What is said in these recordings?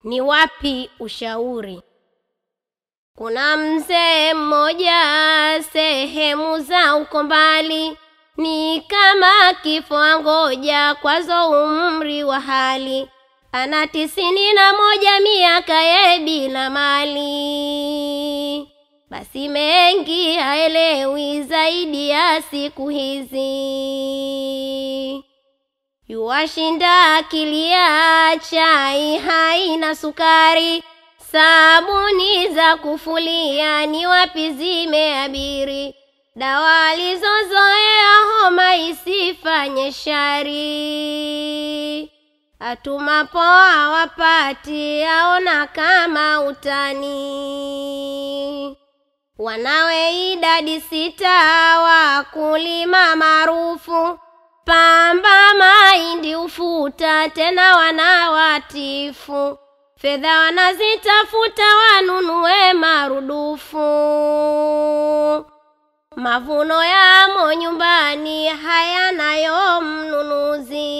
Ni wapi ushauri? Kuna mzee mmoja sehemu za uko mbali, ni kama kifo angoja kwazo umri wa hali. Ana 91 miaka ye bila mali, basi mengi haelewi zaidi ya siku hizi. Yuwashinda akili ya chai haina sukari, sabuni za kufulia ni wapi zimeabiri. Dawa alizozoea homa isifanye shari, atumapoa wapati aona kama utani. Wanawe idadi 6 wakulima maarufu, pamba mahindi ufuta tena wanawatifu. Fedha wanazitafuta wanunue marudufu, mavuno yamo nyumbani hayanayo mnunuzi.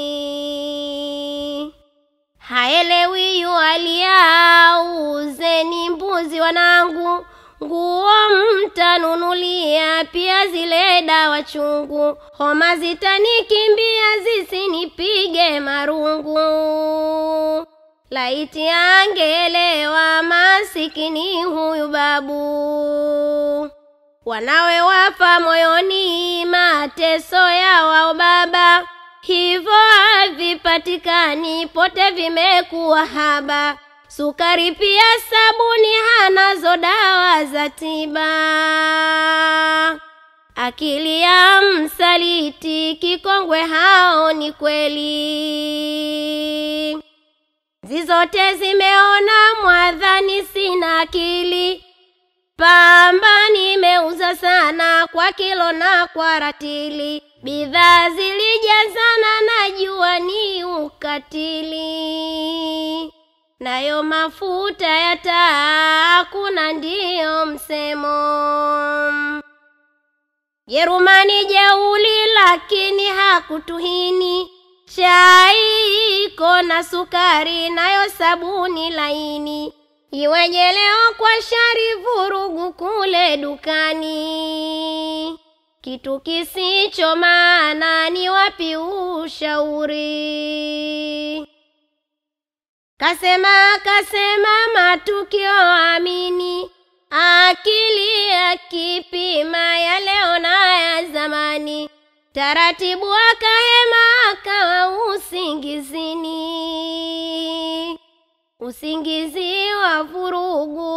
Haelewi yualiauzeni mbuzi wanangu, nguo mtanunulia pia zile dawa chungu. Homa zitanikimbia zisinipige marungu, laiti angelewa masikini huyu babu. Wanawe wafa moyoni mateso ya wao baba, hivyo havipatikani pote vimekuwa haba. Sukari pia sabuni hanazo dawa za tiba, akili ya msaliti kikongwe hao ni kweli. Zizote zimeona mwadhani sina akili, pamba nimeuza sana kwa kilo na kwa ratili. Bidhaa zilijazana najua ni ukatili, nayo mafuta ya taa hakuna ndio msemo. Jerumani jeuli lakini hakutuhini, chai iko na sukari nayo sabuni laini. Iweje leo kwa shari vurugu kule dukani, kitu kisicho maana ni wapi ushauri? Kasema matukio amini, akili akipima ya leo na ya zamani. Taratibu akahema akawa usingizini, usingizi wa vurugu